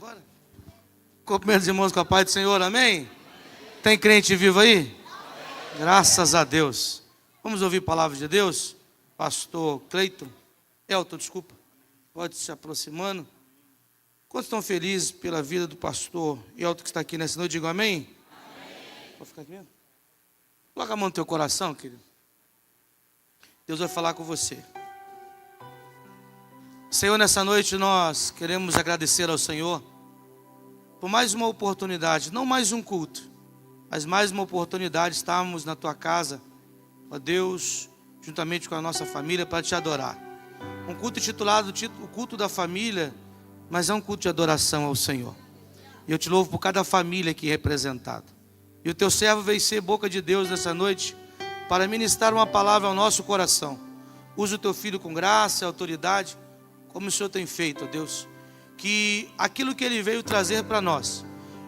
Agora? Cumprimento os irmãos com a paz do Senhor, amém? Tem crente vivo aí? Graças a Deus. Vamos ouvir a palavra de Deus? Pastor Elton, desculpa. Pode se aproximando. Quantos estão felizes pela vida do pastor Elton que está aqui nessa noite? Digo amém? Amém. Pode ficar aqui mesmo? Coloca a mão no teu coração, querido. Deus vai falar com você. Senhor, nessa noite nós queremos agradecer ao Senhor por mais uma oportunidade, não mais um culto, mas mais uma oportunidade de estarmos na tua casa, ó Deus, juntamente com a nossa família, para te adorar. Um culto intitulado o culto da família, mas é um culto de adoração ao Senhor. E eu te louvo por cada família aqui representada. E o teu servo veio ser boca de Deus nessa noite para ministrar uma palavra ao nosso coração. Usa o teu filho com graça e autoridade, como o Senhor tem feito, ó Deus. Que aquilo que Ele veio trazer para nós,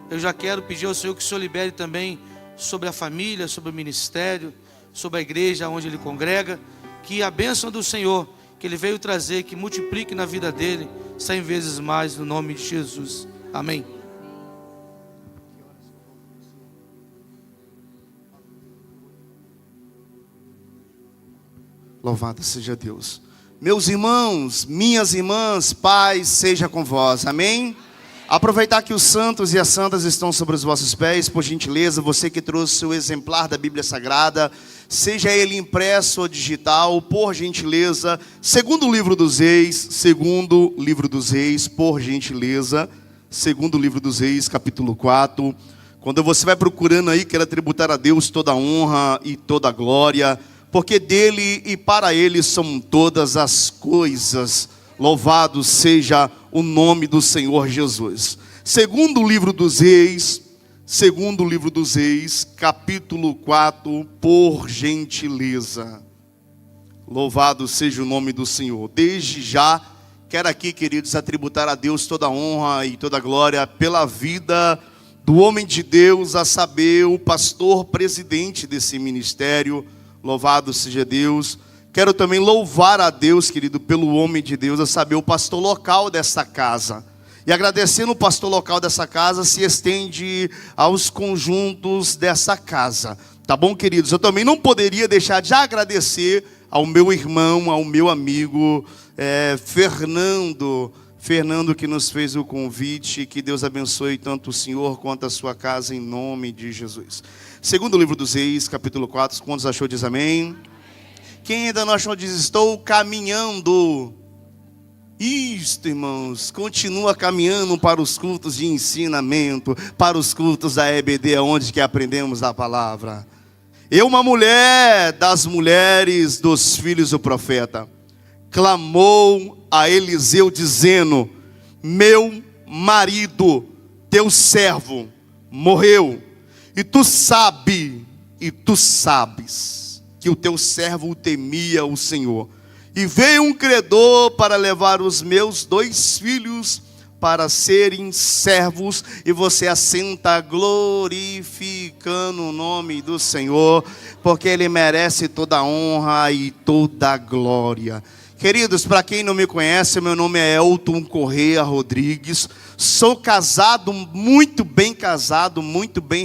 eu já quero pedir ao Senhor que o Senhor libere também sobre a família, sobre o ministério, sobre a igreja onde Ele congrega. Que a bênção do Senhor, que Ele veio trazer, que multiplique na vida dele 100 vezes mais, no nome de Jesus. Amém. Louvado seja Deus. Meus irmãos, minhas irmãs, paz seja com vós, amém? Aproveitar que os santos e as santas estão sobre os vossos pés, por gentileza, você que trouxe o exemplar da Bíblia Sagrada, seja ele impresso ou digital, por gentileza, segundo livro dos Reis, por gentileza, segundo livro dos Reis, capítulo 4, quando você vai procurando aí, queira tributar a Deus toda a honra e toda a glória, porque dele e para ele são todas as coisas. Louvado seja o nome do Senhor Jesus. Segundo livro dos Reis, capítulo 4, por gentileza. Louvado seja o nome do Senhor. Desde já, quero aqui, queridos, atributar a Deus toda a honra e toda a glória pela vida do homem de Deus, a saber, o pastor presidente desse ministério. Louvado seja Deus. Quero também louvar a Deus, querido, pelo homem de Deus, a saber, o pastor local dessa casa. E agradecendo o pastor local dessa casa, se estende aos conjuntos dessa casa. Tá bom, queridos? Eu também não poderia deixar de agradecer ao meu irmão, ao meu amigo, Fernando, que nos fez o convite. Que Deus abençoe tanto o senhor quanto a sua casa, em nome de Jesus. Segundo livro dos Reis, capítulo 4, quantos achou, diz amém. Quem ainda não achou, diz estou caminhando. Isto, irmãos, continua caminhando para os cultos de ensinamento, para os cultos da EBD, onde que aprendemos da palavra. Eu, uma mulher das mulheres dos filhos do profeta, clamou a Eliseu dizendo: meu marido, teu servo, morreu. E tu sabes que o teu servo temia o Senhor. E veio um credor para levar os meus 2 filhos para serem servos. E você assenta glorificando o nome do Senhor, porque Ele merece toda a honra e toda a glória. Queridos, para quem não me conhece, meu nome é Elton Correia Rodrigues. Sou casado, muito bem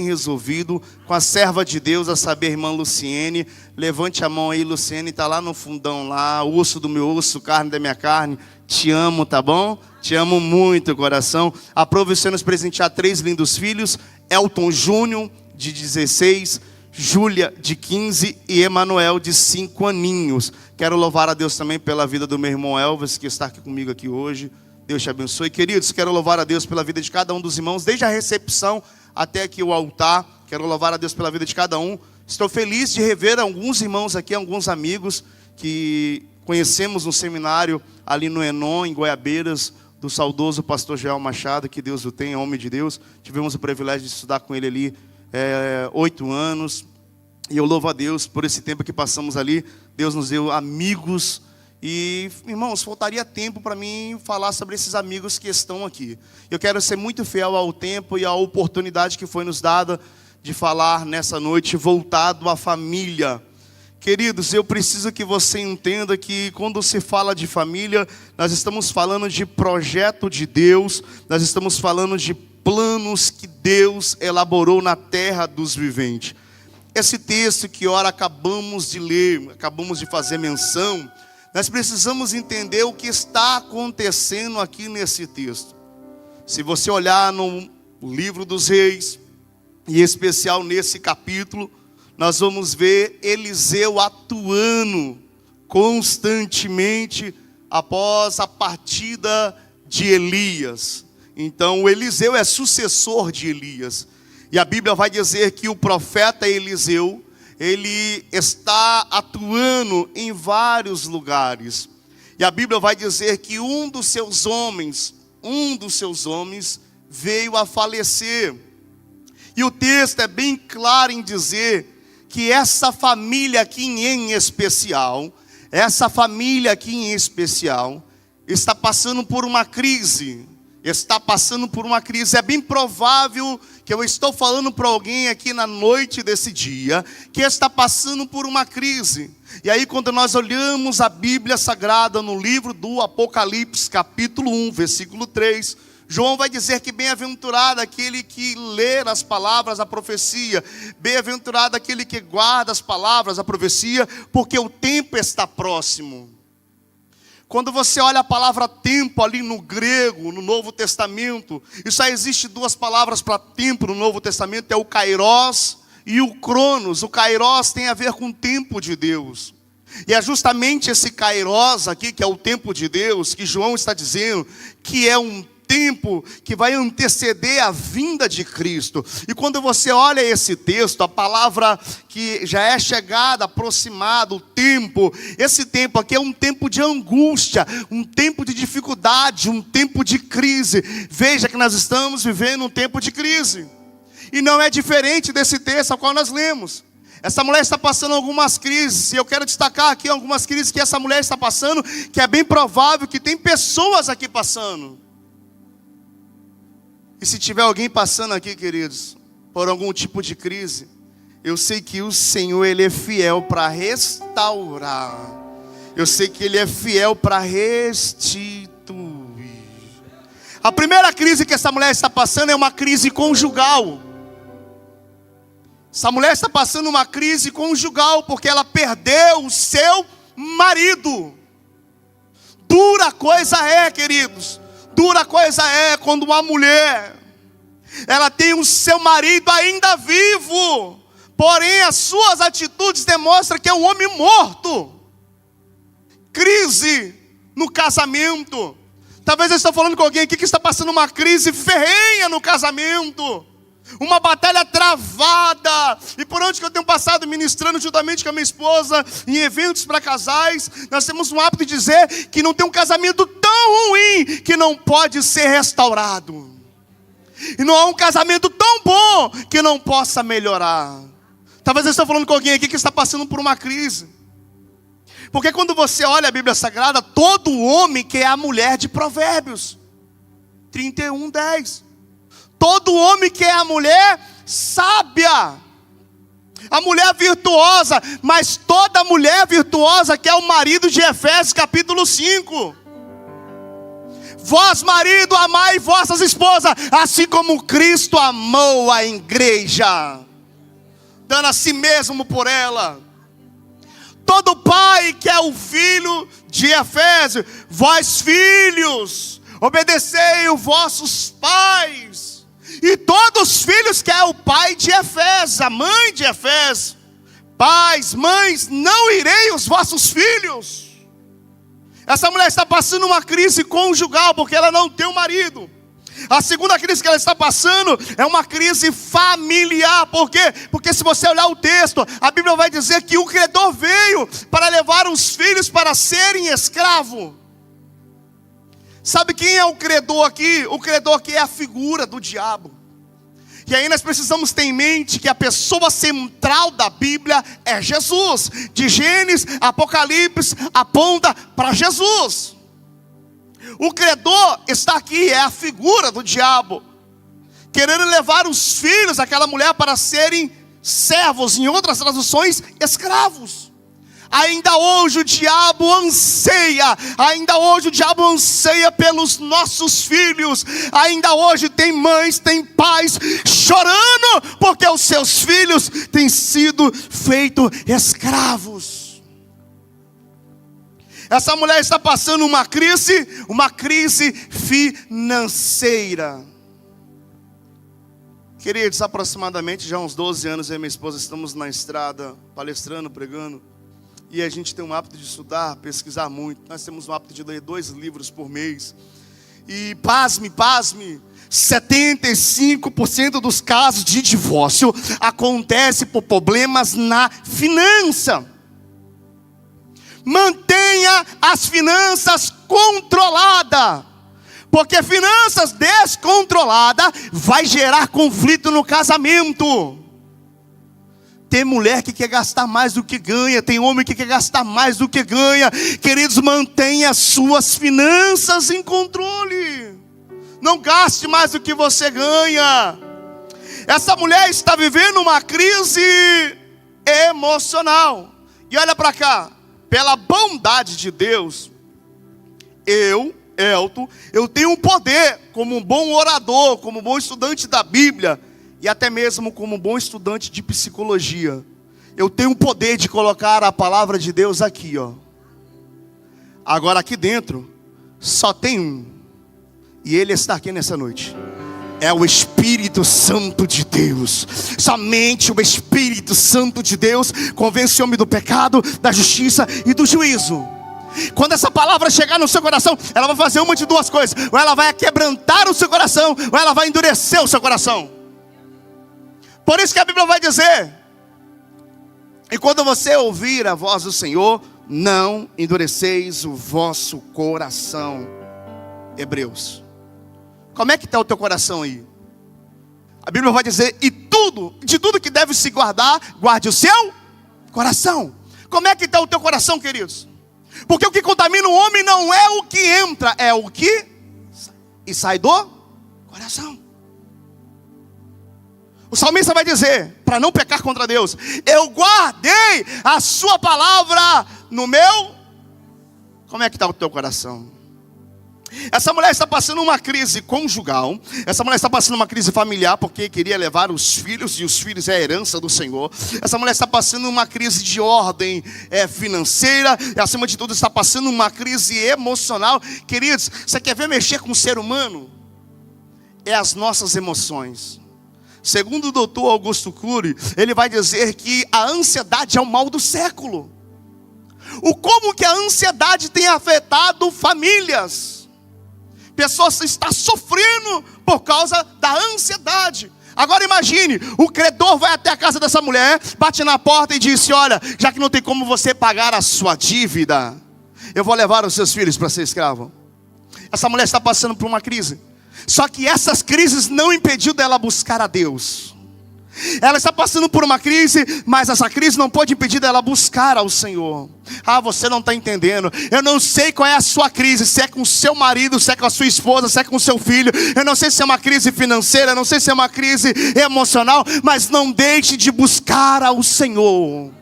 resolvido, com a serva de Deus, a saber, a irmã Luciene. Levante a mão aí, Luciene, está lá no fundão, lá, osso do meu osso, carne da minha carne. Te amo, tá bom? Te amo muito, coração. Aprove o Senhor nos presentear 3 lindos filhos: Elton Júnior, de 16, Júlia, de 15 e Emanuel, de 5 aninhos. Quero louvar a Deus também pela vida do meu irmão Elvis, que está aqui comigo aqui hoje. Deus te abençoe. Queridos, quero louvar a Deus pela vida de cada um dos irmãos, desde a recepção até aqui o altar. Quero louvar a Deus pela vida de cada um. Estou feliz de rever alguns irmãos aqui, alguns amigos que conhecemos no seminário ali no Enon, em Goiabeiras, do saudoso pastor Joel Machado, que Deus o tenha, homem de Deus. Tivemos o privilégio de estudar com ele ali 8 anos. E eu louvo a Deus por esse tempo que passamos ali. Deus nos deu amigos. E, irmãos, faltaria tempo para mim falar sobre esses amigos que estão aqui. Eu quero ser muito fiel ao tempo e à oportunidade que foi nos dada de falar nessa noite, voltado à família. Queridos, eu preciso que você entenda que quando se fala de família, nós estamos falando de projeto de Deus, nós estamos falando de planos que Deus elaborou na terra dos viventes. Esse texto que ora acabamos de ler, acabamos de fazer menção, nós precisamos entender o que está acontecendo aqui nesse texto. Se você olhar no livro dos Reis, em especial nesse capítulo, nós vamos ver Eliseu atuando constantemente após a partida de Elias. Então, Eliseu é sucessor de Elias. E a Bíblia vai dizer que o profeta Eliseu, ele está atuando em vários lugares. E a Bíblia vai dizer que um dos seus homens veio a falecer. E o texto é bem claro em dizer que essa família aqui em especial, está passando por uma crise. É bem provável que eu estou falando para alguém aqui na noite desse dia, que está passando por uma crise. E aí quando nós olhamos a Bíblia Sagrada no livro do Apocalipse, capítulo 1, versículo 3, João vai dizer que bem-aventurado aquele que lê as palavras da profecia, bem-aventurado aquele que guarda as palavras da profecia, porque o tempo está próximo. Quando você olha a palavra tempo ali no grego, no Novo Testamento, e só existe duas palavras para tempo no Novo Testamento, é o kairos e o cronos. O kairos tem a ver com o tempo de Deus. E é justamente esse kairos aqui, que é o tempo de Deus, que João está dizendo que é um tempo que vai anteceder a vinda de Cristo. E quando você olha esse texto, a palavra que já é chegada, aproximada, o tempo, esse tempo aqui é um tempo de angústia, um tempo de dificuldade, um tempo de crise. Veja que nós estamos vivendo um tempo de crise. E não é diferente desse texto ao qual nós lemos. Essa mulher está passando algumas crises, e eu quero destacar aqui algumas crises que essa mulher está passando, que é bem provável que tem pessoas aqui passando. E se tiver alguém passando aqui, queridos, por algum tipo de crise, eu sei que o Senhor, Ele é fiel para restaurar. Eu sei que Ele é fiel para restituir. A primeira crise que essa mulher está passando é uma crise conjugal. Essa mulher está passando uma crise conjugal, porque ela perdeu o seu marido. Dura coisa é, queridos. Dura coisa é quando uma mulher, ela tem o seu marido ainda vivo, porém as suas atitudes demonstram que é um homem morto. Crise no casamento. Talvez eu estou falando com alguém aqui que está passando uma crise ferrenha no casamento, uma batalha travada. E por onde que eu tenho passado ministrando juntamente com a minha esposa em eventos para casais, nós temos um hábito de dizer que não tem um casamento tão ruim que não pode ser restaurado, e não há um casamento tão bom que não possa melhorar. Talvez eu estou falando com alguém aqui que está passando por uma crise, porque quando você olha a Bíblia Sagrada, todo homem quer a mulher de Provérbios 31:10. Todo homem quer a mulher sábia, a mulher virtuosa, mas toda mulher virtuosa quer o marido de Efésios capítulo 5. Vós, marido, amai vossas esposas, assim como Cristo amou a igreja, dando a si mesmo por ela. Todo pai quer o filho de Efésios. Vós, filhos, obedecei os vossos pais. E todos os filhos querem o pai de Efésios, a mãe de Efésios. Pais, mães, não irei os vossos filhos. Essa mulher está passando uma crise conjugal, porque ela não tem um marido. A segunda crise que ela está passando é uma crise familiar. Por quê? Porque se você olhar o texto, a Bíblia vai dizer que o credor veio para levar os filhos para serem escravos. Sabe quem é o credor aqui? O credor aqui é a figura do diabo. E aí nós precisamos ter em mente que a pessoa central da Bíblia é Jesus. De Gênesis, Apocalipse, aponta para Jesus. O credor está aqui, é a figura do diabo, querendo levar os filhos daquela mulher para serem servos, em outras traduções, escravos. Ainda hoje o diabo anseia, pelos nossos filhos. Ainda hoje tem mães, tem pais chorando, porque os seus filhos têm sido feitos escravos. Essa mulher está passando uma crise financeira. Queridos, aproximadamente já há uns 12 anos eu e minha esposa estamos na estrada, palestrando, pregando. E a gente tem um hábito de estudar, pesquisar muito. Nós temos um hábito de ler 2 livros por mês. E pasme, 75% dos casos de divórcio acontece por problemas na finança. Mantenha as finanças controladas, porque finanças descontroladas vai gerar conflito no casamento. Tem mulher que quer gastar mais do que ganha, tem homem que quer gastar mais do que ganha. Queridos, mantenha as suas finanças em controle. Não gaste mais do que você ganha. Essa mulher está vivendo uma crise emocional. E olha para cá, pela bondade de Deus, Elton, eu tenho um poder como um bom orador, como um bom estudante da Bíblia, e até mesmo como um bom estudante de psicologia. Eu tenho o poder de colocar a palavra de Deus aqui, ó. Agora aqui dentro só tem um, e ele está aqui nessa noite. É o Espírito Santo de Deus. Somente o Espírito Santo de Deus convence o homem do pecado, da justiça e do juízo. Quando essa palavra chegar no seu coração, ela vai fazer uma de 2 coisas: ou ela vai quebrantar o seu coração, ou ela vai endurecer o seu coração. Por isso que a Bíblia vai dizer: e quando você ouvir a voz do Senhor, não endureceis o vosso coração. Hebreus. Como é que está o teu coração aí? A Bíblia vai dizer: e de tudo que deve se guardar, guarde o seu coração. Como é que está o teu coração, queridos? Porque o que contamina o homem não é o que entra, é o que e sai do coração. O salmista vai dizer, para não pecar contra Deus: eu guardei a sua palavra no meu... Como é que está o teu coração? Essa mulher está passando uma crise conjugal. Essa mulher está passando uma crise familiar, porque queria levar os filhos, e os filhos é a herança do Senhor. Essa mulher está passando uma crise de ordem financeira, e acima de tudo está passando uma crise emocional. Queridos, você quer ver mexer com o ser humano? É as nossas emoções. Segundo o doutor Augusto Cury, ele vai dizer que a ansiedade é o mal do século. Como que a ansiedade tem afetado famílias? Pessoas estão sofrendo por causa da ansiedade. Agora imagine, o credor vai até a casa dessa mulher, bate na porta e disse: olha, já que não tem como você pagar a sua dívida, eu vou levar os seus filhos para ser escravo. Essa mulher está passando por uma crise. Só que essas crises não impediu dela buscar a Deus. Ela está passando por uma crise, mas essa crise não pode impedir dela buscar ao Senhor. Ah, você não está entendendo. Eu não sei qual é a sua crise. Se é com o seu marido, se é com a sua esposa, se é com o seu filho. Eu não sei se é uma crise financeira, eu não sei se é uma crise emocional. Mas não deixe de buscar ao Senhor.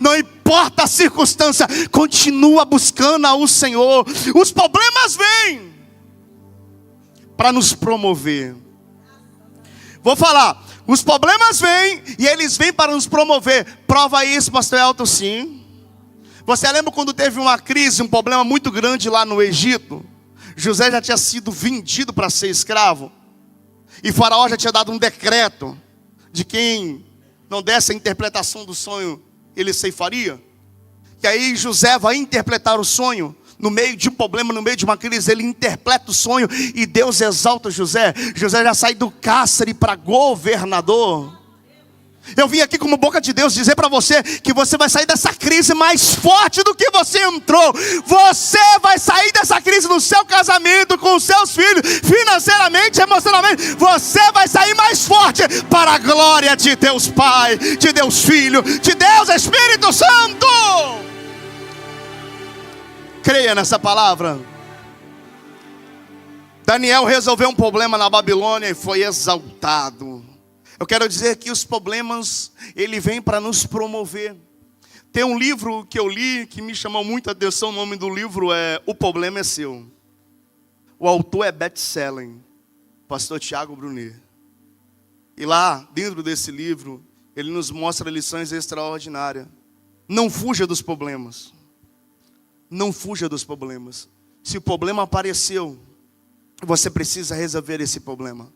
Não importa a circunstância, continua buscando ao Senhor. Os problemas vêm para nos promover. Vou falar, os problemas vêm e eles vêm para nos promover. Prova isso, pastor Elton, sim. Você lembra quando teve uma crise, um problema muito grande lá no Egito? José já tinha sido vendido para ser escravo. E Faraó já tinha dado um decreto de quem não desse a interpretação do sonho, ele ceifaria. E aí José vai interpretar o sonho. No meio de um problema, no meio de uma crise, ele interpreta o sonho e Deus exalta José. José já sai do cárcere para governador. Eu vim aqui como boca de Deus dizer para você que você vai sair dessa crise mais forte do que você entrou. Você vai sair dessa crise no seu casamento, com os seus filhos, financeiramente, emocionalmente. Você vai sair mais forte para a glória de Deus Pai, de Deus Filho, de Deus Espírito Santo. Creia nessa palavra. Daniel resolveu um problema na Babilônia e foi exaltado. Eu quero dizer que os problemas, ele vem para nos promover. Tem um livro que eu li que me chamou muita atenção. O nome do livro é O Problema é Seu. O autor é best-selling, pastor Tiago Brunet. E lá, dentro desse livro, ele nos mostra lições extraordinárias. Não fuja dos problemas. Não fuja dos problemas. Se o problema apareceu, você precisa resolver esse problema.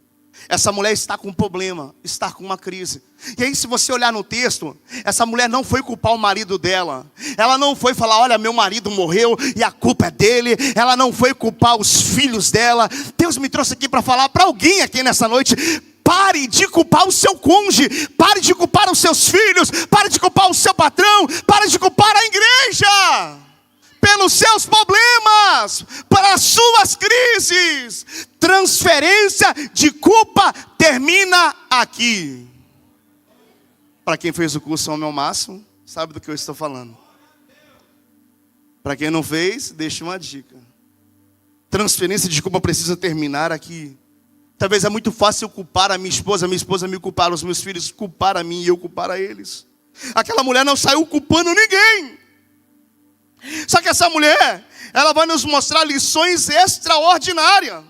Essa mulher está com um problema, está com uma crise. E aí, se você olhar no texto, essa mulher não foi culpar o marido dela. Ela não foi falar, olha, meu marido morreu e a culpa é dele. Ela não foi culpar os filhos dela. Deus me trouxe aqui para falar para alguém aqui nessa noite: pare de culpar o seu cônjuge, pare de culpar os seus filhos, pare de culpar o seu patrão, pare de culpar a igreja pelos seus problemas, pelas suas crises. Transferência de culpa termina aqui. Para quem fez o curso Homem ao Máximo, sabe do que eu estou falando. Para quem não fez, deixa uma dica. Transferência de culpa precisa terminar aqui. Talvez é muito fácil eu culpar a minha esposa me culpar, os meus filhos culpar a mim e eu culpar a eles. Aquela mulher não saiu culpando ninguém. Só que essa mulher, ela vai nos mostrar lições extraordinárias.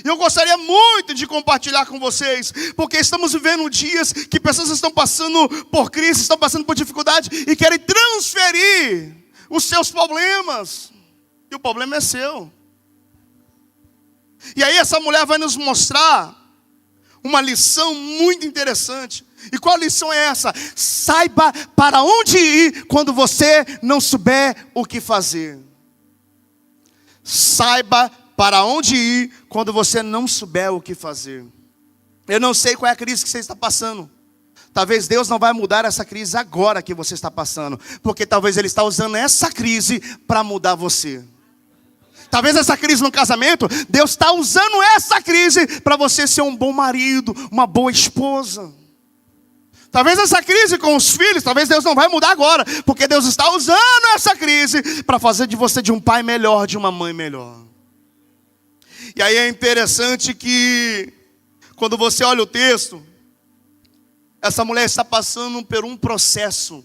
E eu gostaria muito de compartilhar com vocês, porque estamos vivendo dias que pessoas estão passando por crise, estão passando por dificuldade e querem transferir os seus problemas. E o problema é seu. E aí essa mulher vai nos mostrar uma lição muito interessante. E qual lição é essa? Saiba para onde ir quando você não souber o que fazer. Saiba para onde ir quando você não souber o que fazer. Eu não sei qual é a crise que você está passando. Talvez Deus não vai mudar essa crise agora que você está passando, porque talvez Ele está usando essa crise para mudar você. Talvez essa crise no casamento, Deus está usando essa crise para você ser um bom marido, uma boa esposa. Talvez essa crise com os filhos, talvez Deus não vai mudar agora, porque Deus está usando essa crise para fazer de você de um pai melhor, de uma mãe melhor. E aí é interessante que, quando você olha o texto, essa mulher está passando por um processo.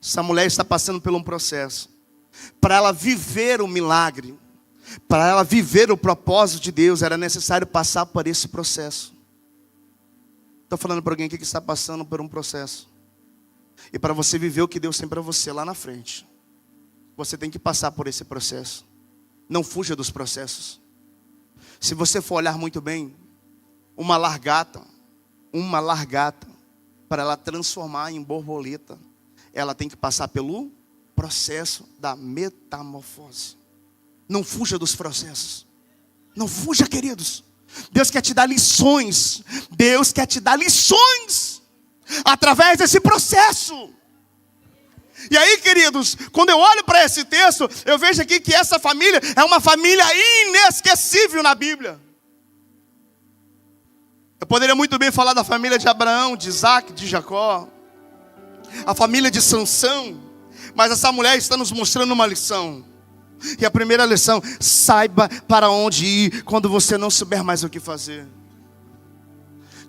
Essa mulher está passando por um processo. Para ela viver o milagre, para ela viver o propósito de Deus, era necessário passar por esse processo. Estou falando para alguém aqui que está passando por um processo. E para você viver o que Deus tem para você lá na frente, você tem que passar por esse processo. Não fuja dos processos. Se você for olhar muito bem, uma largata, para ela transformar em borboleta, ela tem que passar pelo processo da metamorfose. Não fuja dos processos. Não fuja, queridos. Deus quer te dar lições. Deus quer te dar lições através desse processo. E aí, queridos, quando eu olho para esse texto, eu vejo aqui que essa família é uma família inesquecível na Bíblia. Eu poderia muito bem falar da família de Abraão, de Isaac, de Jacó, a família de Sansão, mas essa mulher está nos mostrando uma lição. E a primeira lição: saiba para onde ir quando você não souber mais o que fazer.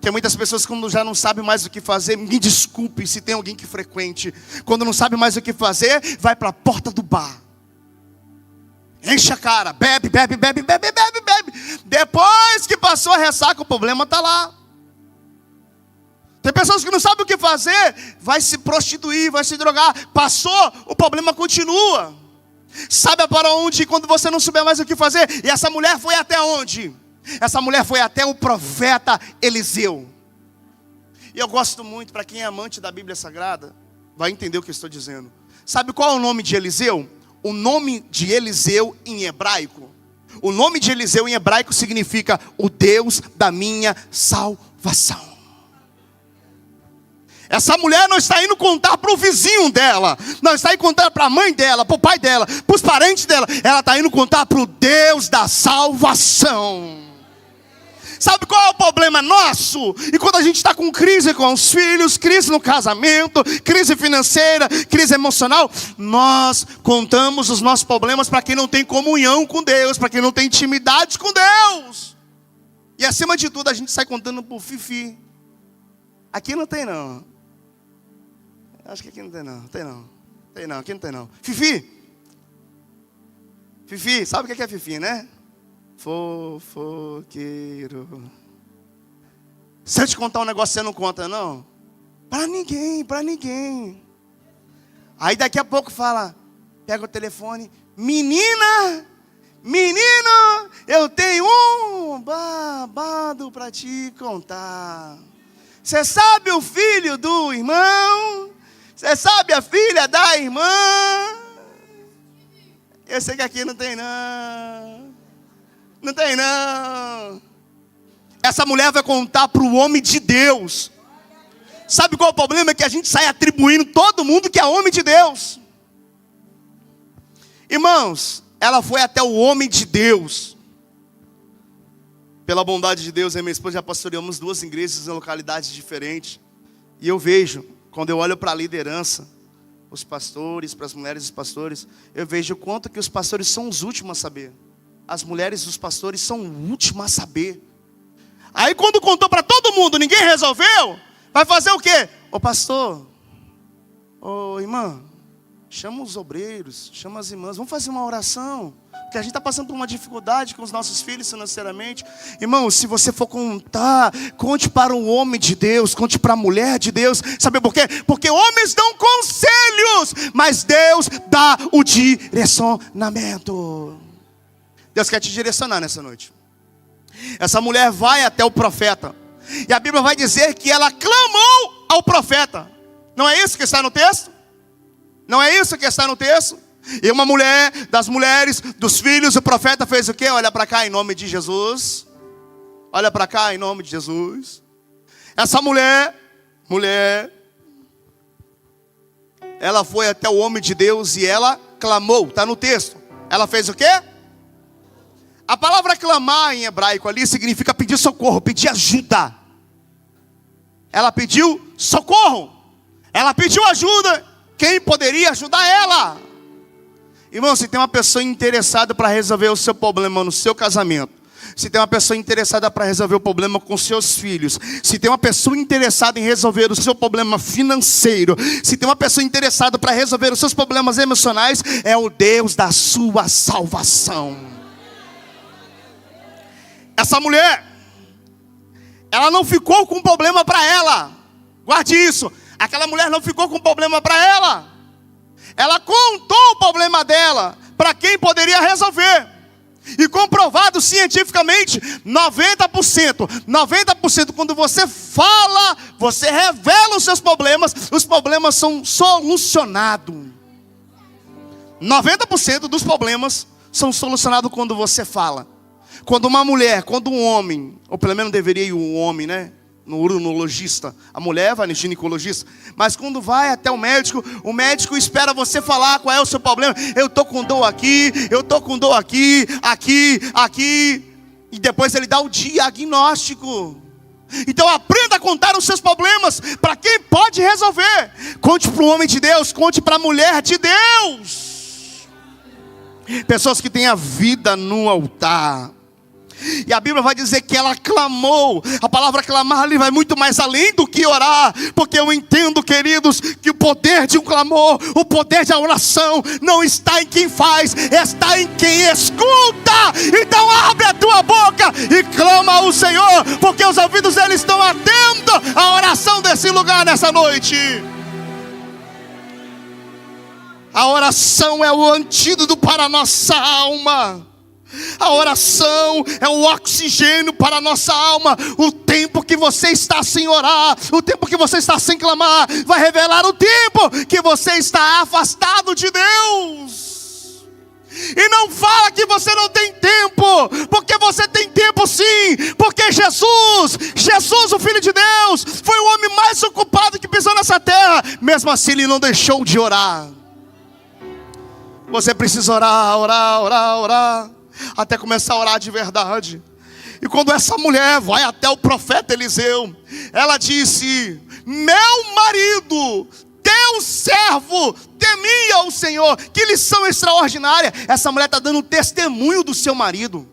Tem muitas pessoas que quando já não sabem mais o que fazer, me desculpe se tem alguém que frequente, quando não sabe mais o que fazer, vai para a porta do bar. Enche a cara, bebe. Depois que passou a ressaca, o problema está lá. Tem pessoas que não sabem o que fazer, vai se prostituir, vai se drogar. Passou, o problema continua. Sabe para onde ir quando você não souber mais o que fazer. E essa mulher foi até onde? Essa mulher foi até o profeta Eliseu. E eu gosto muito, para quem é amante da Bíblia Sagrada, vai entender o que eu estou dizendo. Sabe qual é o nome de Eliseu? O nome de Eliseu em hebraico. O nome de Eliseu em hebraico significa o Deus da minha salvação. Essa mulher não está indo contar para o vizinho dela, não está indo contar para a mãe dela, para o pai dela, para os parentes dela. Ela está indo contar para o Deus da salvação. Sabe qual é o problema nosso? E quando a gente está com crise com os filhos, crise no casamento, crise financeira, crise emocional, nós contamos os nossos problemas para quem não tem comunhão com Deus, para quem não tem intimidade com Deus. E acima de tudo a gente sai contando por fifi. Aqui não tem não. Acho que aqui não tem não. Tem não. Tem não, aqui não tem não. Fifi. Fifi, sabe o que é Fifi, né? Fofoqueiro. Se eu te contar um negócio, você não conta, não? Pra ninguém, pra ninguém. Aí daqui a pouco fala, pega o telefone. Menina, menino, eu tenho um babado pra te contar. Você sabe o filho do irmão? Você sabe a filha da irmã? Eu sei que aqui não tem não. Não tem não. Essa mulher vai contar para o homem de Deus. Sabe qual é o problema? É que a gente sai atribuindo todo mundo que é homem de Deus. Irmãos, ela foi até o homem de Deus. Pela bondade de Deus, eu e minha esposa já pastoreamos 2 igrejas em localidades diferentes. E eu vejo, quando eu olho para a liderança, os pastores, para as mulheres e os pastores, eu vejo o quanto que os pastores são os últimos a saber. As mulheres e os pastores são o último a saber. Aí quando contou para todo mundo, ninguém resolveu, vai fazer o quê? Ô pastor, ô irmã, chama os obreiros, chama as irmãs, vamos fazer uma oração. Porque a gente está passando por uma dificuldade com os nossos filhos financeiramente. Irmão, se você for contar, conte para um homem de Deus, conte para a mulher de Deus. Sabe por quê? Porque homens dão conselhos, mas Deus dá o direcionamento. Deus quer te direcionar nessa noite. Essa mulher vai até o profeta. E a Bíblia vai dizer que ela clamou ao profeta. Não é isso que está no texto? Não é isso que está no texto? E uma mulher, das mulheres, dos filhos, o profeta fez o quê? Olha para cá em nome de Jesus. Olha para cá em nome de Jesus. Essa mulher, ela foi até o homem de Deus e ela clamou. Está no texto. Ela fez o quê? A palavra clamar em hebraico ali significa pedir socorro, pedir ajuda. Ela pediu socorro. Ela pediu ajuda. Quem poderia ajudar ela? Irmão, se tem uma pessoa interessada para resolver o seu problema no seu casamento, se tem uma pessoa interessada para resolver o problema com seus filhos, se tem uma pessoa interessada em resolver o seu problema financeiro, se tem uma pessoa interessada para resolver os seus problemas emocionais, é o Deus da sua salvação. Essa mulher, ela não ficou com problema para ela. Guarde isso. Aquela mulher não ficou com problema para ela. Ela contou o problema dela para quem poderia resolver. E comprovado cientificamente, 90% quando você fala, você revela os seus problemas, os problemas são solucionados. 90% dos problemas são solucionados quando você fala. Quando uma mulher, quando um homem, ou pelo menos deveria ir um homem, né? No urologista, a mulher vai no ginecologista, mas quando vai até o médico espera você falar qual é o seu problema. Eu estou com dor aqui, eu estou com dor aqui, e depois ele dá o diagnóstico. Então aprenda a contar os seus problemas para quem pode resolver. Conte para o homem de Deus, conte para a mulher de Deus. Pessoas que têm a vida no altar. E a Bíblia vai dizer que ela clamou. A palavra clamar ali vai muito mais além do que orar. Porque eu entendo, queridos, que o poder de um clamor, o poder da oração, não está em quem faz, está em quem escuta. Então abre a tua boca e clama ao Senhor, porque os ouvidos dele estão atentos à oração desse lugar nessa noite. A oração é o antídoto para a nossa alma. A oração é o oxigênio para a nossa alma. O tempo que você está sem orar, o tempo que você está sem clamar, vai revelar o tempo que você está afastado de Deus. E não fala que você não tem tempo, porque você tem tempo sim. Porque Jesus, o Filho de Deus, foi o homem mais ocupado que pisou nessa terra. Mesmo assim ele não deixou de orar. Você precisa orar, até começar a orar de verdade. E quando essa mulher vai até o profeta Eliseu, ela disse: meu marido, teu servo, temia o Senhor. Que lição extraordinária. Essa mulher está dando testemunho do seu marido.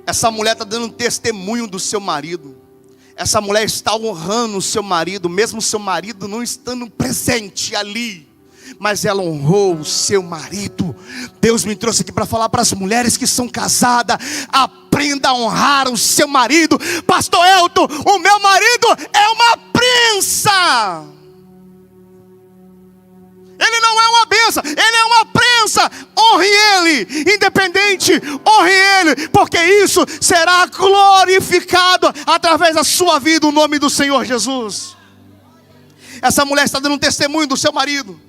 Essa mulher está dando testemunho do seu marido. Essa mulher está honrando o seu marido, mesmo o seu marido não estando presente ali. Mas ela honrou o seu marido. Deus me trouxe aqui para falar para as mulheres que são casadas: aprenda a honrar o seu marido. Pastor Elton, o meu marido é uma prensa. Ele não é uma benção, ele é uma prensa. Honre ele, independente, honre ele, porque isso será glorificado através da sua vida, o nome do Senhor Jesus. Essa mulher está dando um testemunho do seu marido.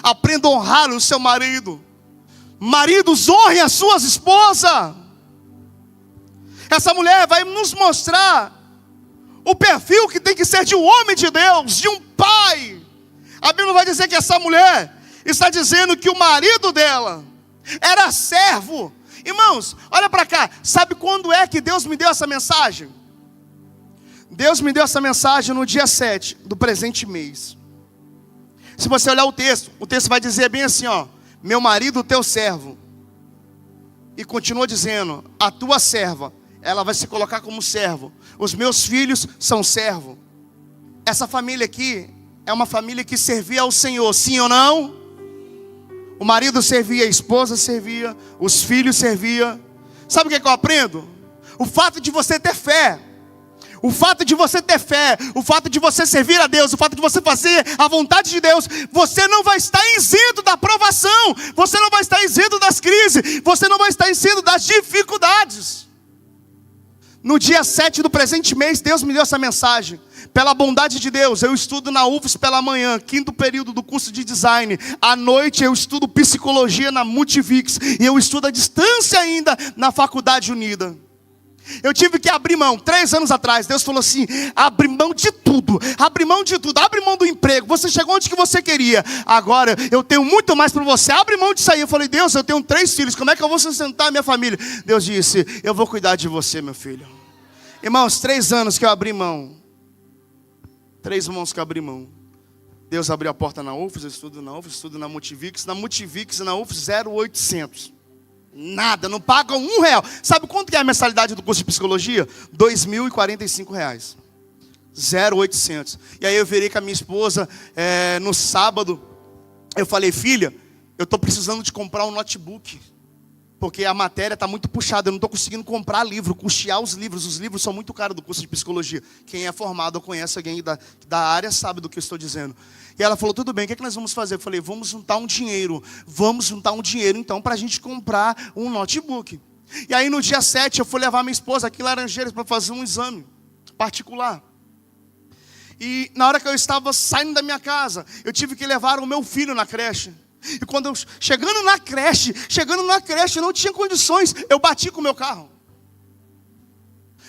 Aprenda a honrar o seu marido. Maridos, honrem as suas esposas. Essa mulher vai nos mostrar o perfil que tem que ser de um homem de Deus, de um pai. A Bíblia vai dizer que essa mulher está dizendo que o marido dela era servo. Irmãos, olha para cá. Sabe quando é que Deus me deu essa mensagem? Deus me deu essa mensagem no dia 7 do presente mês. Se você olhar o texto vai dizer bem assim, ó: meu marido, teu servo. E continua dizendo: a tua serva, ela vai se colocar como servo. Os meus filhos são servo. Essa família aqui é uma família que servia ao Senhor, sim ou não? O marido servia, a esposa servia, os filhos serviam. Sabe o que eu aprendo? O fato de você ter fé. O fato de você ter fé, o fato de você servir a Deus, o fato de você fazer a vontade de Deus, você não vai estar isento da provação, você não vai estar isento das crises, você não vai estar isento das dificuldades. No dia 7 do presente mês, Deus me deu essa mensagem. Pela bondade de Deus, eu estudo na UFES pela manhã, 5º período do curso de design. À noite eu estudo psicologia na Multivix. E eu estudo à distância ainda na Faculdade Unida. Eu tive que abrir mão, 3 anos atrás. Deus falou assim: abre mão de tudo, abre mão de tudo, abre mão do emprego. Você chegou onde que você queria, agora eu tenho muito mais para você, abre mão disso aí. Eu falei: Deus, eu tenho 3 filhos, como é que eu vou sustentar a minha família? Deus disse: eu vou cuidar de você, meu filho. Irmãos, 3 anos que eu abri mão. 3 mãos que eu abri mão. Deus abriu a porta na UFES, eu estudo na UFES, estudo na Multivix. Na Multivix e na UFES, 0,800. Nada, não pagam R$1. Sabe quanto que é a mensalidade do curso de psicologia? R$2.045. 0,800. E aí eu virei com a minha esposa no sábado. Eu falei: filha, eu estou precisando de comprar um notebook. Porque a matéria está muito puxada, eu não estou conseguindo comprar livro, custear os livros são muito caros do curso de psicologia. Quem é formado ou conhece alguém da área sabe do que eu estou dizendo. E ela falou: tudo bem, o que nós vamos fazer? Eu falei: vamos juntar um dinheiro então para a gente comprar um notebook. E aí no dia 7 eu fui levar minha esposa aqui em Laranjeiras para fazer um exame particular. E na hora que eu estava saindo da minha casa, eu tive que levar o meu filho na creche. E quando eu, chegando na creche, eu não tinha condições, eu bati com o meu carro.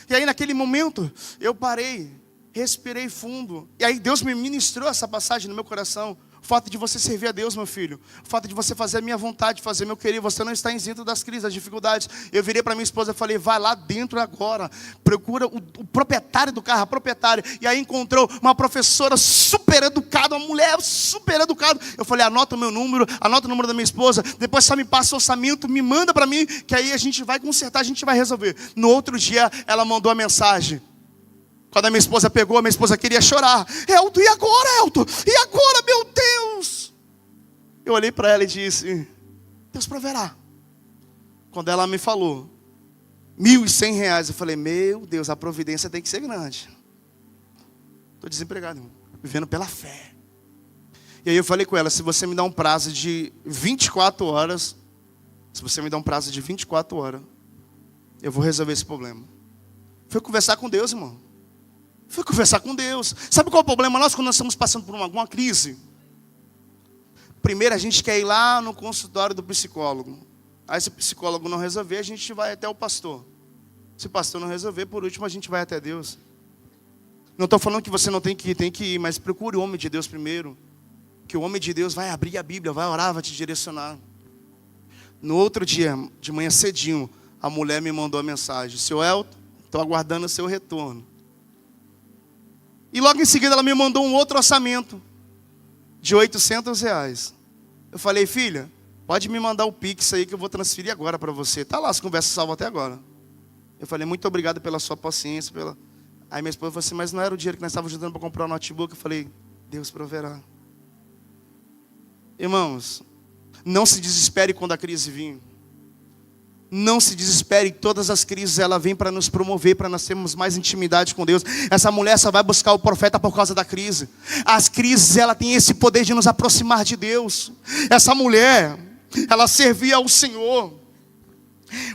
E aí naquele momento, eu parei, respirei fundo. E aí Deus me ministrou essa passagem no meu coração. O fato de você servir a Deus, meu filho. O fato de você fazer a minha vontade, fazer meu querer. Você não está isento das crises, das dificuldades. Eu virei para minha esposa e falei: vai lá dentro agora. Procura o proprietário do carro, a proprietária. E aí encontrou uma professora super educada, uma mulher super educada. Eu falei: anota o meu número, anota o número da minha esposa. Depois só me passa o orçamento, me manda para mim, que aí a gente vai consertar, a gente vai resolver. No outro dia, ela mandou a mensagem. Quando a minha esposa pegou, a minha esposa queria chorar. Elton, e agora, Elton? E agora, meu Deus? Eu olhei para ela e disse: Deus proverá. Quando ela me falou R$1.100, eu falei: meu Deus, a providência tem que ser grande. Estou desempregado, irmão, vivendo pela fé. E aí eu falei com ela: se você me dá um prazo de 24 horas, eu vou resolver esse problema. Fui conversar com Deus, irmão. Fui conversar com Deus. Sabe qual é o problema nosso quando nós estamos passando por alguma crise? Primeiro a gente quer ir lá no consultório do psicólogo. Aí se o psicólogo não resolver, a gente vai até o pastor. Se o pastor não resolver, por último a gente vai até Deus. Não estou falando que você não tem que ir, mas procure o homem de Deus primeiro. Que o homem de Deus vai abrir a Bíblia, vai orar, vai te direcionar. No outro dia, de manhã cedinho, a mulher me mandou a mensagem: seu Elton, estou aguardando o seu retorno. E logo em seguida ela me mandou um outro orçamento de R$800. Eu falei: filha, pode me mandar o Pix aí que eu vou transferir agora para você. Está lá as conversas salvas até agora. Eu falei: muito obrigado pela sua paciência. Aí minha esposa falou assim, mas não era o dinheiro que nós estávamos juntando para comprar um notebook? Eu falei, Deus proverá. Irmãos, não se desespere quando a crise vir. Não se desespere, todas as crises ela vem para nos promover, para nós termos mais intimidade com Deus. Essa mulher só vai buscar o profeta por causa da crise. As crises ela tem esse poder de nos aproximar de Deus. Essa mulher, ela servia ao Senhor.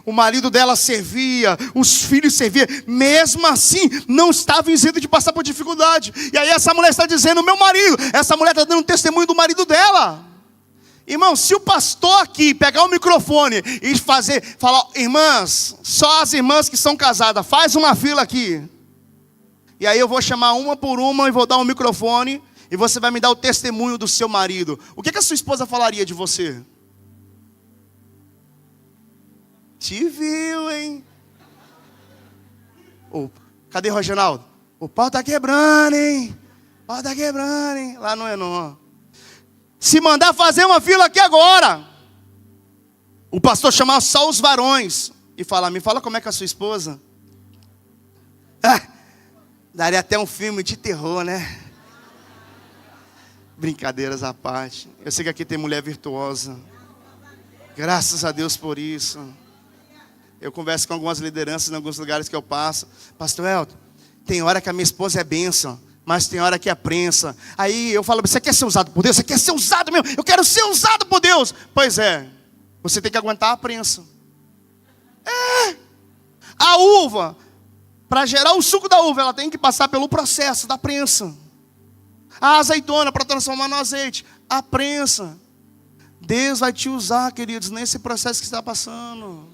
O marido dela servia, os filhos serviam, mesmo assim não estava isento de passar por dificuldade. E aí essa mulher está dizendo, meu marido, essa mulher está dando um testemunho do marido dela. Irmão, se o pastor aqui pegar o microfone e falar, irmãs, só as irmãs que são casadas, faz uma fila aqui. E aí eu vou chamar uma por uma e vou dar um microfone e você vai me dar o testemunho do seu marido. O que a sua esposa falaria de você? Te viu, hein? Cadê o Reginaldo? O pau tá quebrando, hein? O pau tá quebrando, hein? Lá não é não. Se mandar fazer uma fila aqui agora, o pastor chamar só os varões e falar, me fala como é que é a sua esposa. Daria até um filme de terror, né? Brincadeiras à parte. Eu sei que aqui tem mulher virtuosa. Graças a Deus por isso. Eu converso com algumas lideranças em alguns lugares que eu passo. Pastor Elton, tem hora que a minha esposa é bênção, mas tem hora que é prensa. Aí eu falo, você quer ser usado por Deus? Você quer ser usado mesmo? Eu quero ser usado por Deus. Pois é, você tem que aguentar a prensa. A uva, para gerar o suco da uva, ela tem que passar pelo processo da prensa. A azeitona, para transformar no azeite, a prensa. Deus vai te usar, queridos, nesse processo que está passando.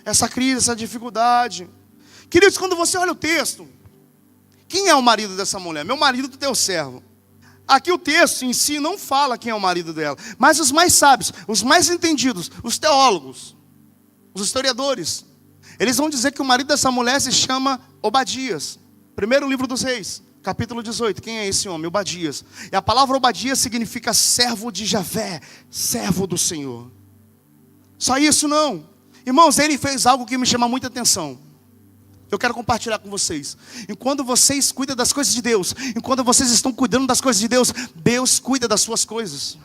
Essa crise, essa dificuldade. Queridos, quando você olha o texto, quem é o marido dessa mulher? Meu marido do teu servo. Aqui o texto em si não fala quem é o marido dela. Mas os mais sábios, os mais entendidos, os teólogos, os historiadores, eles vão dizer que o marido dessa mulher se chama Obadias. Primeiro livro dos Reis, capítulo 18. Quem é esse homem? Obadias. E a palavra Obadias significa servo de Javé, servo do Senhor. Só isso não. Irmãos, ele fez algo que me chama muita atenção. Eu quero compartilhar com vocês. Enquanto vocês cuidam das coisas de Deus, enquanto vocês estão cuidando das coisas de Deus, Deus cuida das suas coisas.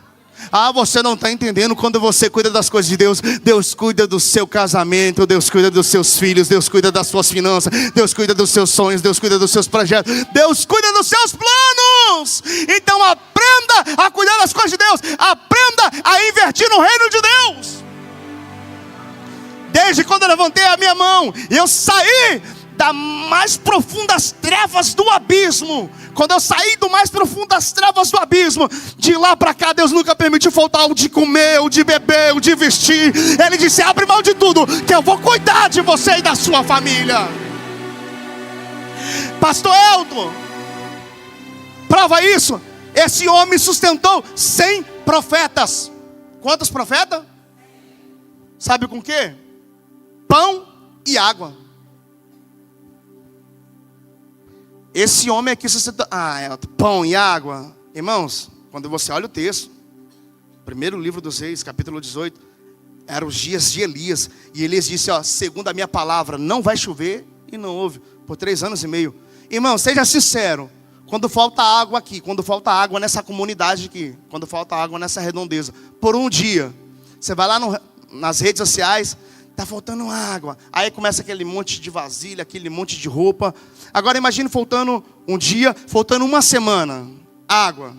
Você não está entendendo. Quando você cuida das coisas de Deus, Deus cuida do seu casamento, Deus cuida dos seus filhos, Deus cuida das suas finanças, Deus cuida dos seus sonhos, Deus cuida dos seus projetos, Deus cuida dos seus planos. Então aprenda a cuidar das coisas de Deus, aprenda a investir no reino de Deus. Desde quando eu levantei a minha mão, eu saí das mais profundas trevas do abismo. Quando eu saí do mais profundas trevas do abismo, de lá para cá, Deus nunca permitiu faltar o de comer, o de beber, o de vestir. Ele disse, abre mão de tudo, que eu vou cuidar de você e da sua família. Pastor Elton, prova isso. Esse homem sustentou 100 profetas. Quantos profetas? Sabe com o quê? Pão e água. Esse homem aqui sustentou. Pão e água. Irmãos, quando você olha o texto, primeiro livro dos Reis, capítulo 18, eram os dias de Elias. E Elias disse, segundo a minha palavra, não vai chover. E não houve, por 3 anos e meio. Irmão, seja sincero. Quando falta água aqui, quando falta água nessa comunidade aqui, quando falta água nessa redondeza, por um dia, você vai lá nas redes sociais, está faltando água. Aí começa aquele monte de vasilha, aquele monte de roupa. Agora imagine faltando um dia, faltando uma semana, água.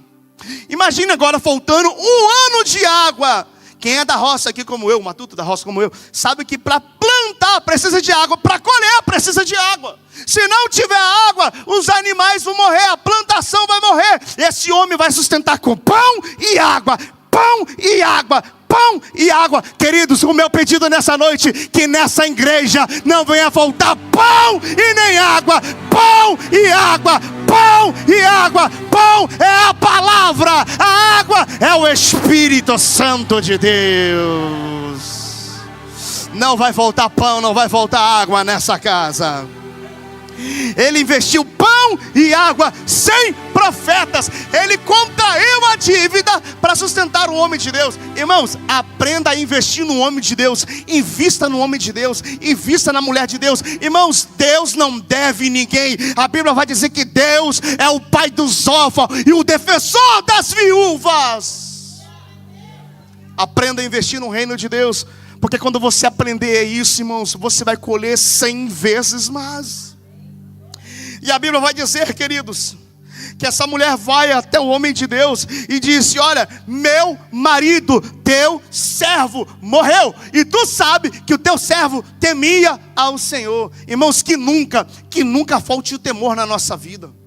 Imagine agora faltando 1 ano de água. Quem é da roça aqui como eu, matuto da roça como eu, sabe que para plantar precisa de água, para colher precisa de água. Se não tiver água, os animais vão morrer, a plantação vai morrer. Esse homem vai sustentar com pão e água, pão e água, pão e água. Queridos, o meu pedido nessa noite, que nessa igreja não venha faltar pão e nem água. Pão e água, pão e água. Pão é a palavra, a água é o Espírito Santo de Deus. Não vai faltar pão, não vai faltar água nessa casa. Ele investiu pão pão e água, sem profetas. Ele contraiu a dívida para sustentar o homem de Deus. Irmãos, aprenda a investir no homem de Deus. Invista no homem de Deus. Invista na mulher de Deus. Irmãos, Deus não deve ninguém. A Bíblia vai dizer que Deus é o pai dos órfãos e o defensor das viúvas. Aprenda a investir no reino de Deus, porque quando você aprender isso, irmãos, você vai colher 100 vezes mais. E a Bíblia vai dizer, queridos, que essa mulher vai até o homem de Deus e disse: olha, meu marido, teu servo, morreu, e tu sabe que o teu servo temia ao Senhor. Irmãos, que nunca falte o temor na nossa vida.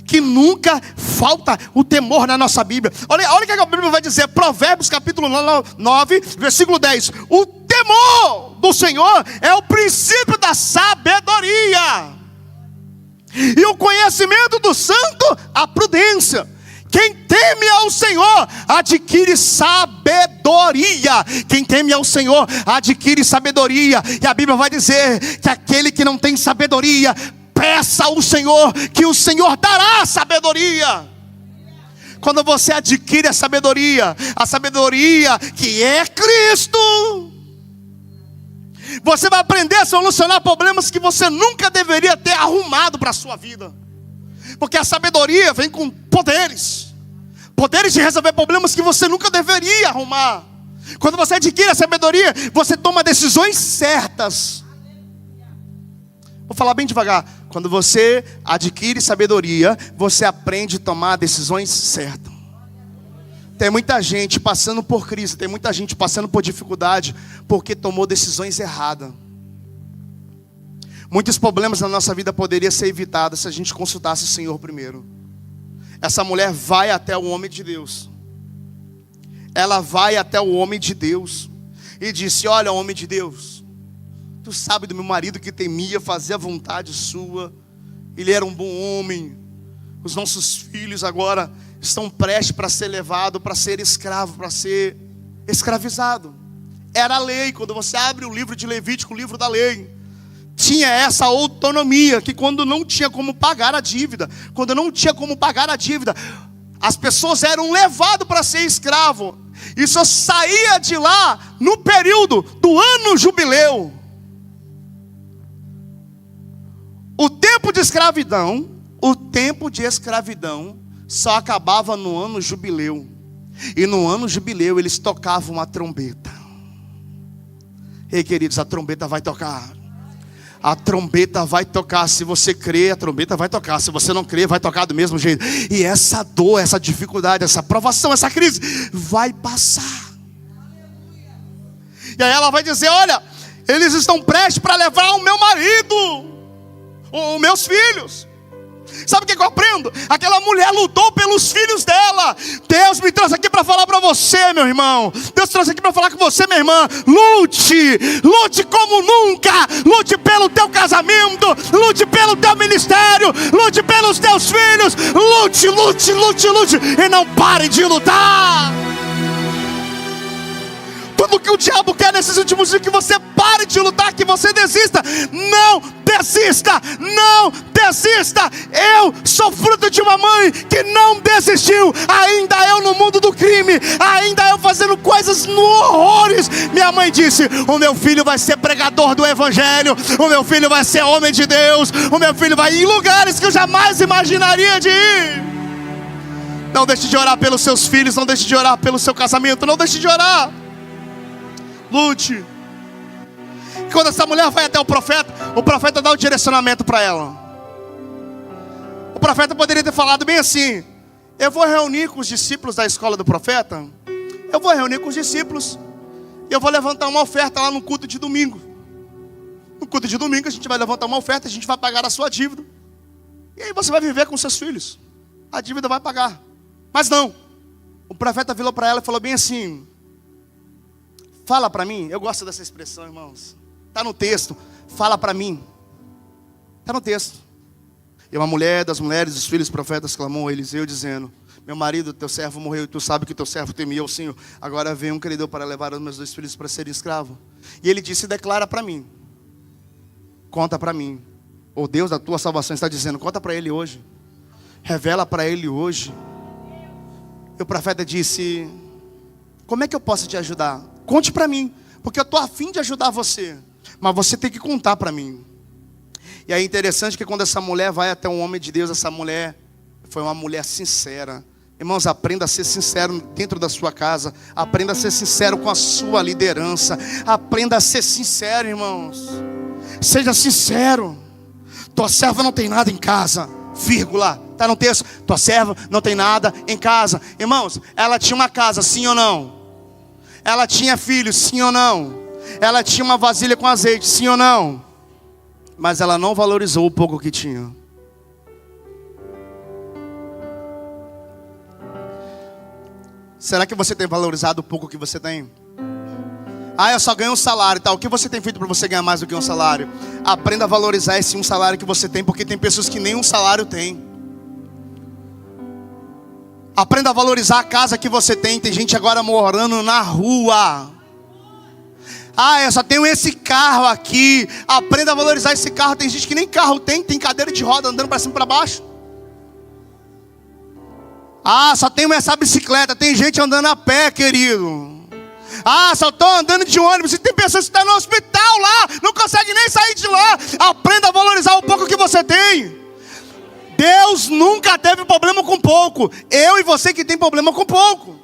Que nunca falta o temor na nossa Bíblia. Olha o que a Bíblia vai dizer, Provérbios capítulo 9, versículo 10. O temor do Senhor é o princípio da sabedoria, e o conhecimento do santo, a prudência. Quem teme ao Senhor adquire sabedoria. Quem teme ao Senhor adquire sabedoria. E a Bíblia vai dizer que aquele que não tem sabedoria, peça ao Senhor, que o Senhor dará sabedoria. Quando você adquire a sabedoria que é Cristo, você vai aprender a solucionar problemas que você nunca deveria ter arrumado para a sua vida. Porque a sabedoria vem com poderes de resolver problemas que você nunca deveria arrumar. Quando você adquire a sabedoria, você toma decisões certas. Vou falar bem devagar. Quando você adquire sabedoria, você aprende a tomar decisões certas. Tem muita gente passando por crise, tem muita gente passando por dificuldade, porque tomou decisões erradas. Muitos problemas na nossa vida poderiam ser evitados se a gente consultasse o Senhor primeiro. Essa mulher vai até o homem de Deus. Ela vai até o homem de Deus e disse: olha, homem de Deus, tu sabe do meu marido que temia, fazia a vontade sua. Ele era um bom homem. Os nossos filhos agora estão prestes para ser levados, para ser escravo, para ser escravizado. Era a lei. Quando você abre o livro de Levítico, o livro da lei, tinha essa autonomia, que quando não tinha como pagar a dívida, as pessoas eram levadas para ser escravo, e só saía de lá no período do ano jubileu. O tempo de escravidão só acabava no ano jubileu. E no ano jubileu eles tocavam a trombeta. Ei, queridos, a trombeta vai tocar. A trombeta vai tocar. Se você crê, a trombeta vai tocar. Se você não crê, vai tocar do mesmo jeito. E essa dor, essa dificuldade, essa provação, essa crise vai passar. E aí ela vai dizer: olha, eles estão prestes para levar o meu marido, os meus filhos. Sabe o que eu aprendo? Aquela mulher lutou pelos filhos dela. Deus me trouxe aqui para falar para você, meu irmão. Deus trouxe aqui para falar com você, minha irmã. Lute como nunca. Lute pelo teu casamento. Lute pelo teu ministério. Lute pelos teus filhos. Lute. E não pare de lutar. Tudo que o diabo quer nesses últimos dias é que você pare de lutar, que você desista. Não desista. Eu sou fruto de uma mãe que não desistiu. Ainda eu no mundo do crime, ainda eu fazendo coisas horrores. Minha mãe disse: o meu filho vai ser pregador do evangelho, o meu filho vai ser homem de Deus, o meu filho vai ir em lugares que eu jamais imaginaria de ir. Não deixe de orar pelos seus filhos, não deixe de orar pelo seu casamento, não deixe de orar. Lute. Quando essa mulher vai até o profeta dá o direcionamento para ela. O profeta poderia ter falado bem assim: eu vou reunir com os discípulos da escola do profeta, eu vou reunir com os discípulos, e eu vou levantar uma oferta lá no culto de domingo. No culto de domingo a gente vai levantar uma oferta, a gente vai pagar a sua dívida, e aí você vai viver com seus filhos, a dívida vai pagar. Mas não, o profeta virou para ela e falou bem assim: fala para mim. Eu gosto dessa expressão, irmãos. Está no texto. Fala para mim. Está no texto. E uma mulher das mulheres dos filhos profetas clamou a Eliseu dizendo: meu marido, teu servo morreu, e tu sabe que teu servo temia o Senhor. Agora vem um credor para levar os meus 2 filhos para serem escravos. E ele disse: declara para mim. Conta para mim O Deus da tua salvação está dizendo, conta para ele hoje. Revela para ele hoje. E o profeta disse, como é que eu posso te ajudar? Conte para mim, porque eu estou a fim de ajudar você. Mas você tem que contar para mim. E é interessante que quando essa mulher vai até um homem de Deus, essa mulher foi uma mulher sincera. Irmãos, aprenda a ser sincero dentro da sua casa. Aprenda a ser sincero com a sua liderança. Aprenda a ser sincero, irmãos. Seja sincero. Tua serva não tem nada em casa, vírgula, está no texto. Tua serva não tem nada em casa. Irmãos, ela tinha uma casa, sim ou não? Ela tinha filhos, sim ou não? Ela tinha uma vasilha com azeite, sim ou não? Mas ela não valorizou o pouco que tinha. Será que você tem valorizado o pouco que você tem? Ah, eu só ganho um salário, tá? O que você tem feito para você ganhar mais do que um salário? Aprenda a valorizar esse um salário que você tem, porque tem pessoas que nem um salário têm. Aprenda a valorizar a casa que você tem. Tem gente agora morando na rua. Ah, eu só tenho esse carro aqui. Aprenda a valorizar esse carro. Tem gente que nem carro tem cadeira de roda andando para cima e para baixo. Ah, só tenho essa bicicleta. Tem gente andando a pé, querido. Ah, só estou andando de ônibus. E tem pessoas que estão no hospital lá, não conseguem nem sair de lá. Aprenda a valorizar o pouco que você tem. Deus nunca teve problema com pouco. Eu e você que tem problema com pouco.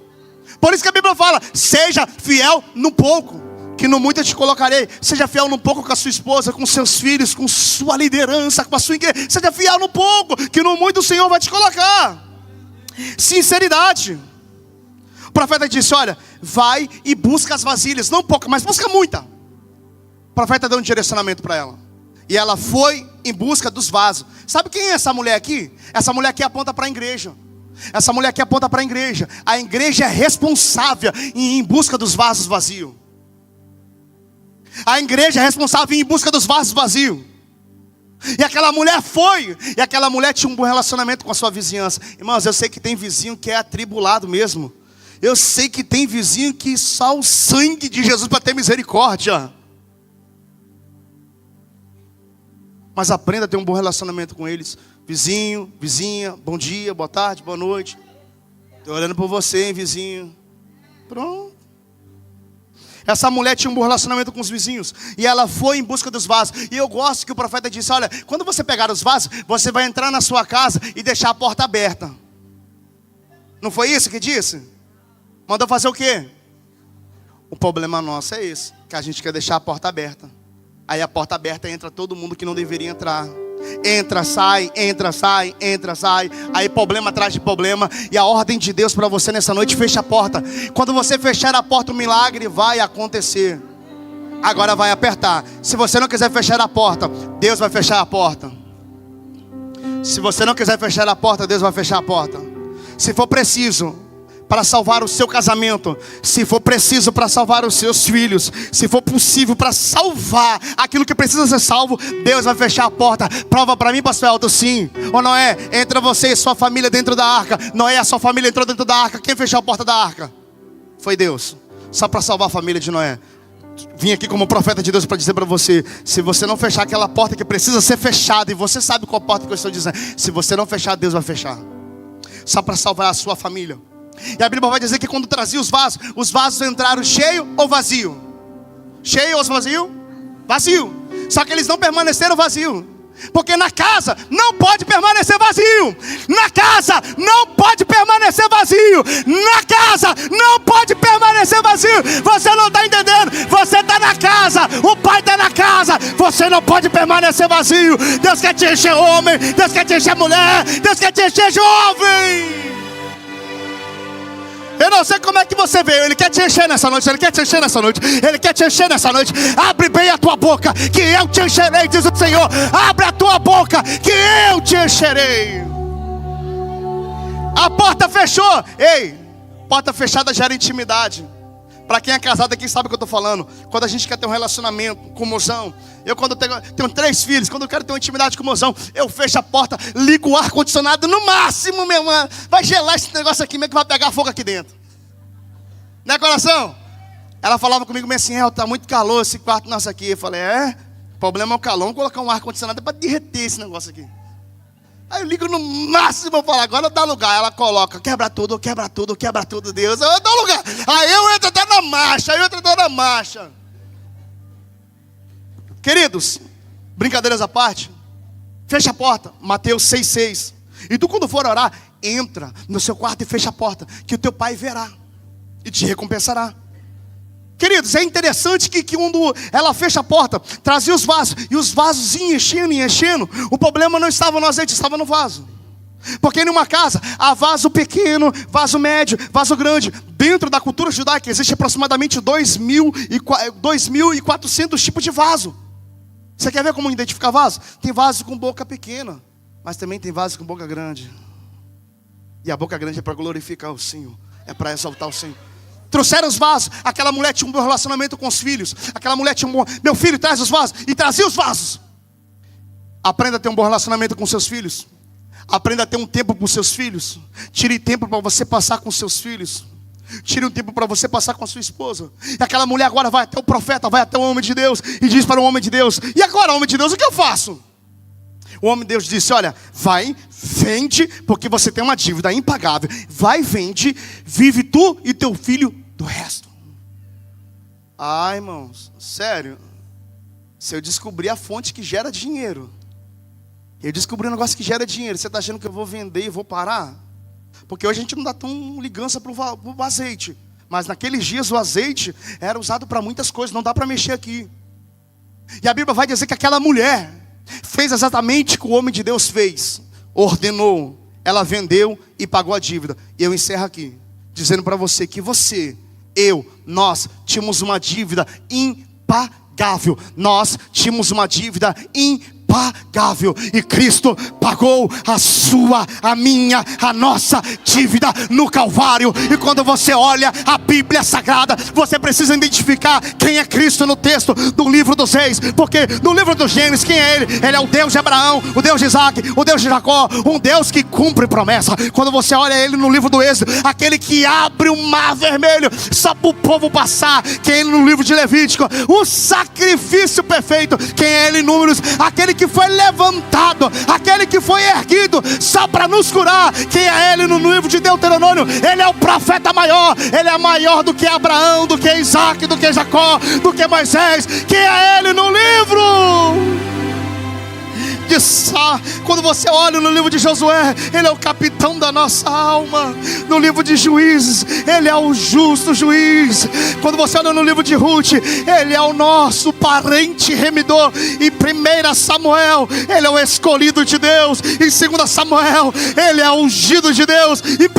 Por isso que a Bíblia fala, seja fiel no pouco, que no muito eu te colocarei. Seja fiel no pouco com a sua esposa, com seus filhos, com sua liderança, com a sua igreja. Seja fiel no pouco, que no muito o Senhor vai te colocar. Sinceridade. O profeta disse, olha, vai e busca as vasilhas, não pouca, mas busca muita. O profeta deu um direcionamento para ela. E ela foi em busca dos vasos. Sabe quem é essa mulher aqui? Essa mulher aqui aponta para a igreja. Essa mulher aqui aponta para a igreja. A igreja é responsável em ir em busca dos vasos vazios. A igreja é responsável em ir em busca dos vasos vazios. E aquela mulher foi. E aquela mulher tinha um bom relacionamento com a sua vizinhança. Irmãos, eu sei que tem vizinho que é atribulado mesmo. Eu sei que tem vizinho que só o sangue de Jesus para ter misericórdia. Mas aprenda a ter um bom relacionamento com eles. Vizinho, vizinha, bom dia, boa tarde, boa noite. Estou orando por você, hein, vizinho. Pronto. Essa mulher tinha um bom relacionamento com os vizinhos. E ela foi em busca dos vasos. E eu gosto que o profeta disse, olha, quando você pegar os vasos, você vai entrar na sua casa e deixar a porta aberta. Não foi isso que disse? Mandou fazer o quê? O problema nosso é esse, que a gente quer deixar a porta aberta. Aí a porta aberta entra todo mundo que não deveria entrar. Entra, sai, entra, sai, entra, sai. Aí problema atrás de problema. E a ordem de Deus para você nessa noite, fecha a porta. Quando você fechar a porta, o milagre vai acontecer. Agora vai apertar. Se você não quiser fechar a porta, Deus vai fechar a porta. Se você não quiser fechar a porta, Deus vai fechar a porta. Se for preciso para salvar o seu casamento, se for preciso para salvar os seus filhos, se for possível para salvar aquilo que precisa ser salvo, Deus vai fechar a porta. Prova para mim, pastor Elton, sim ou não é? Entra você e sua família dentro da arca. Noé, a sua família entrou dentro da arca. Quem fechou a porta da arca? Foi Deus, só para salvar a família de Noé. Vim aqui como profeta de Deus para dizer para você, se você não fechar aquela porta que precisa ser fechada, e você sabe qual porta que eu estou dizendo, se você não fechar, Deus vai fechar, só para salvar a sua família. E a Bíblia vai dizer que quando trazia os vasos entraram cheio ou vazio? Cheio ou vazio? Vazio. Só que eles não permaneceram vazios, porque na casa não pode permanecer vazio. Na casa não pode permanecer vazio. Na casa não pode permanecer vazio. Você não está entendendo? Você está na casa, o pai está na casa. Você não pode permanecer vazio. Deus quer te encher homem, Deus quer te encher mulher, Deus quer te encher jovem. Eu não sei como é que você veio. Ele quer te encher nessa noite. Ele quer te encher nessa noite. Ele quer te encher nessa noite. Abre bem a tua boca, que eu te encherei, diz o Senhor. Abre a tua boca, que eu te encherei. A porta fechou. Ei, porta fechada gera intimidade. Para quem é casado aqui sabe o que eu estou falando. Quando a gente quer ter um relacionamento com o mozão, eu quando tenho 3 filhos, quando eu quero ter uma intimidade com o mozão, eu fecho a porta, ligo o ar-condicionado no máximo, meu irmão. Vai gelar esse negócio aqui mesmo, que vai pegar fogo aqui dentro. Né, coração? Ela falava comigo meio assim, tá muito calor esse quarto nosso aqui. Eu falei, problema é o calor, vamos colocar um ar-condicionado para derreter esse negócio aqui. Aí eu ligo no máximo, eu falo, agora dá lugar. Ela coloca, quebra tudo, Deus. Eu dou lugar. Aí eu entro até na marcha, Queridos, brincadeiras à parte, fecha a porta, Mateus 6,6. E tu quando for orar, entra no seu quarto e fecha a porta, que o teu pai verá e te recompensará. Queridos, é interessante que quando ela fecha a porta, trazia os vasos, e os vasos iam enchendo. O problema não estava no azeite, estava no vaso. Porque em uma casa há vaso pequeno, vaso médio, vaso grande. Dentro da cultura judaica existe aproximadamente 2.400 tipos de vaso. Você quer ver como identificar vaso? Tem vaso com boca pequena, mas também tem vaso com boca grande. E a boca grande é para glorificar o Senhor, é para exaltar o Senhor. Trouxeram os vasos. Aquela mulher tinha um bom relacionamento com os filhos. Aquela mulher tinha um bom... Meu filho, traz os vasos. E trazia os vasos. Aprenda a ter um bom relacionamento com seus filhos. Aprenda a ter um tempo com seus filhos. Tire tempo para você passar com seus filhos. Tire um tempo para você passar com a sua esposa. E aquela mulher agora vai até o profeta, vai até o homem de Deus e diz para o homem de Deus: e agora, homem de Deus, o que eu faço? O homem de Deus disse: olha, vai, vende, porque você tem uma dívida impagável. Vai, vende, vive tu e teu filho do resto. Ah, irmãos, sério. Se eu descobrir a fonte que gera dinheiro, eu descobri um negócio que gera dinheiro, você está achando que eu vou vender e vou parar? Porque hoje a gente não dá tão ligança para o azeite. Mas naqueles dias o azeite era usado para muitas coisas, não dá para mexer aqui. E a Bíblia vai dizer que aquela mulher fez exatamente o que o homem de Deus fez. Ordenou, ela vendeu e pagou a dívida. E eu encerro aqui, dizendo para você que você, nós tínhamos uma dívida impagável. Nós tínhamos uma dívida impagável. E Cristo pagou a sua, a minha, a nossa dívida no Calvário. E quando você olha a Bíblia Sagrada, você precisa identificar quem é Cristo no texto do livro dos Reis. Porque no livro do Gênesis, quem é Ele? Ele é o Deus de Abraão, o Deus de Isaac, o Deus de Jacó, um Deus que cumpre promessa. Quando você olha Ele no livro do Êxodo, aquele que abre o mar vermelho só para o povo passar. Quem é Ele no livro de Levítico? O sacrifício perfeito. Quem é Ele em Números? Aquele que foi levantado, aquele que foi erguido só para nos curar. Quem é Ele no livro de Deuteronômio? Ele é o profeta maior. Ele é maior do que Abraão, do que Isaac, do que Jacó, do que Moisés. Quem é Ele no livro de Sá? Quando você olha no livro de Josué, Ele é o capitão da nossa alma. No livro de Juízes, Ele é o justo juiz. Quando você olha no livro de Ruth, Ele é o nosso parente remidor. Em 1 Samuel, Ele é o escolhido de Deus. Em 2 Samuel, Ele é o ungido de Deus. Em 1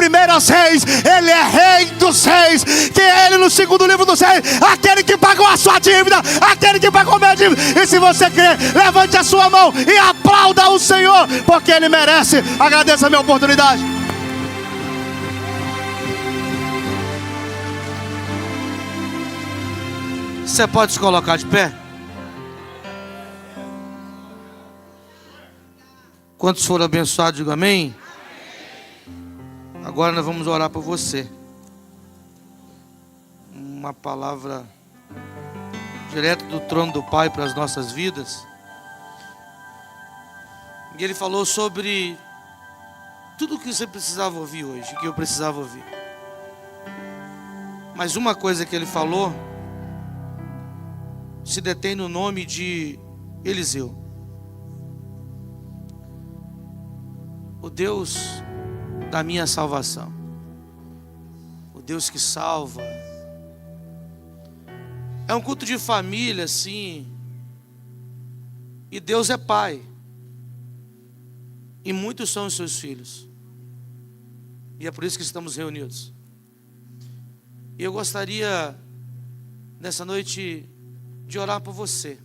Reis, Ele é rei dos reis. Quem é Ele no segundo livro dos reis? Aquele que pagou a sua dívida, aquele que pagou a minha dívida. E se você crer, levante a sua mão e aplauda o Senhor, porque Ele merece. Agradeça a minha oportunidade. Você pode se colocar de pé? Quantos foram abençoados, diga amém. Agora nós vamos orar por você. Uma palavra direto do trono do Pai para as nossas vidas. E Ele falou sobre tudo o que você precisava ouvir hoje, que eu precisava ouvir. Mas uma coisa que Ele falou se detém no nome de Eliseu. O Deus da minha salvação. O Deus que salva. É um culto de família, sim. E Deus é Pai. E muitos são os seus filhos. E é por isso que estamos reunidos. E eu gostaria, nessa noite, de orar por você.